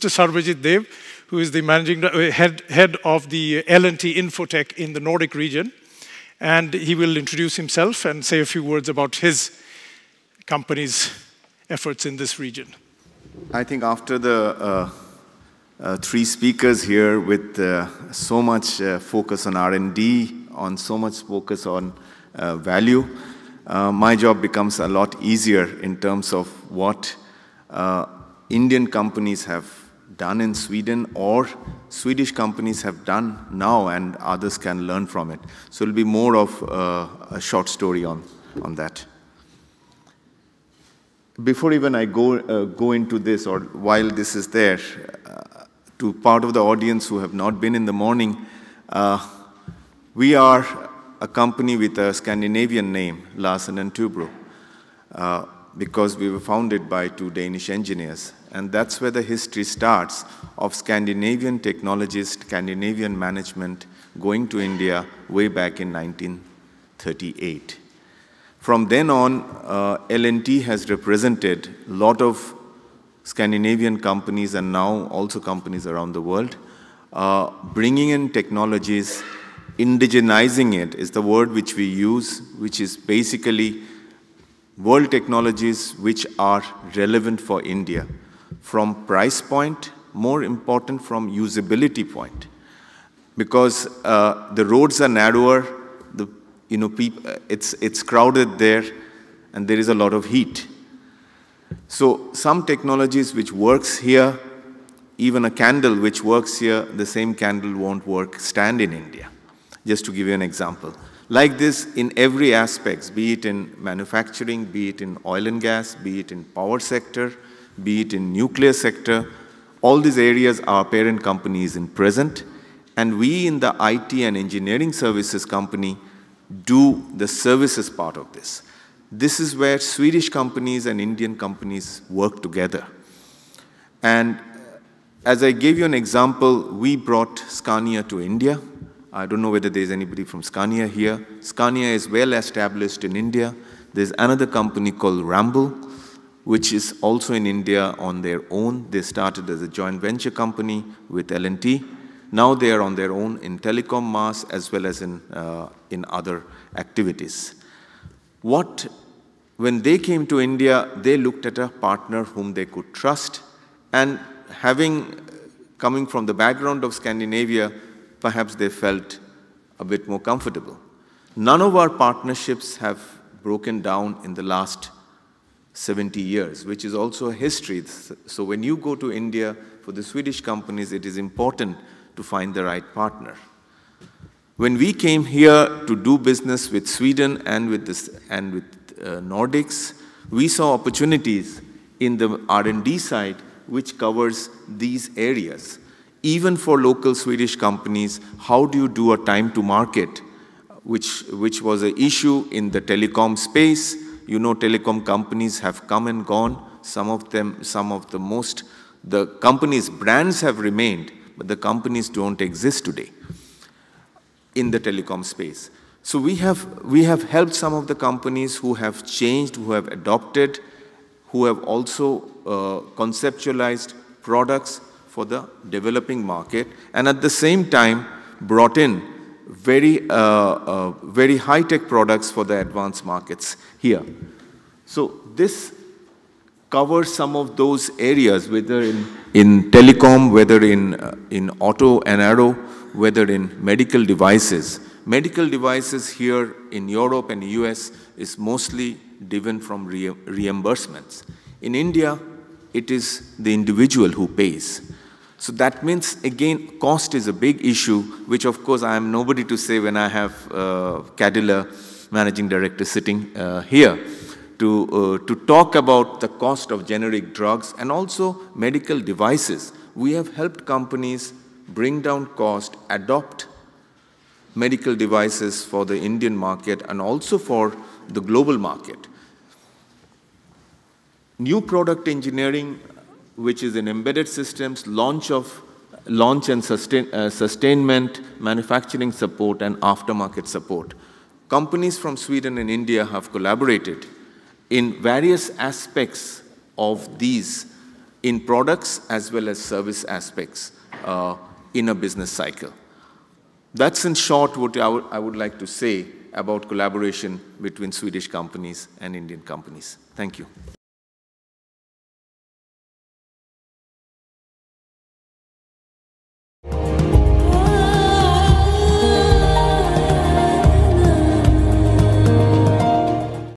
Mr. Sarbajit Dev, who is the head of the L&T Infotech in the Nordic region. And he will introduce himself and say a few words about his company's efforts in this region. I think after the three speakers here with so much focus on R&D, on so much focus on value, my job becomes a lot easier in terms of what Indian companies have done in Sweden or Swedish companies have done now and others can learn from it. So it'll be more of a short story on that. Before even I go into this, or while this is there, to part of the audience who have not been in the morning, we are a company with a Scandinavian name, Larsen & Toubro, because we were founded by two Danish engineers. And that's where the history starts of Scandinavian technologists, Scandinavian management going to India way back in 1938. From then on, L&T has represented a lot of Scandinavian companies and now also companies around the world, bringing in technologies, indigenizing it is the word which we use, which is basically world technologies which are relevant for India. From price point, more important from usability point. Because the roads are narrower, it's crowded there, and there is a lot of heat. So some technologies which works here, even a candle which works here, the same candle won't stand in India. Just to give you an example. Like this in every aspect, be it in manufacturing, be it in oil and gas, be it in power sector, be it in nuclear sector, all these areas our parent company is in present, and we in the IT and engineering services company do the services part of this. This is where Swedish companies and Indian companies work together. And as I gave you an example, we brought Scania to India. I don't know whether there's anybody from Scania here. Scania is well established in India. There's another company called Ramble, which is also in India on their own. They started as a joint venture company with L&T. Now they are on their own in telecom mass as well as in other activities. When they came to India, they looked at a partner whom they could trust, and coming from the background of Scandinavia, perhaps they felt a bit more comfortable. None of our partnerships have broken down in the last 70 years, which is also a history. So when you go to India, for the Swedish companies, it is important to find the right partner. When we came here to do business with Sweden and with Nordics, we saw opportunities in the R&D side which covers these areas. Even for local Swedish companies, how do you do a time to market, which was an issue in the telecom space. You know, telecom companies have come and gone. The companies' brands have remained, but the companies don't exist today in the telecom space. So we have helped some of the companies who have changed, who have adopted, who have also conceptualized products for the developing market, and at the same time brought in very high-tech products for the advanced markets here. So this covers some of those areas, whether in telecom, whether in auto and aero, whether in medical devices. Medical devices here in Europe and US is mostly driven from reimbursements. In India, it is the individual who pays. So that means, again, cost is a big issue, which of course I am nobody to say when I have Cadila Managing Director sitting here to talk about the cost of generic drugs and also medical devices. We have helped companies bring down cost, adopt medical devices for the Indian market and also for the global market. New product engineering, which is in embedded systems, launch and sustainment, manufacturing support, and aftermarket support. Companies from Sweden and India have collaborated in various aspects of these in products as well as service aspects in a business cycle. That's in short what I would like to say about collaboration between Swedish companies and Indian companies. Thank you.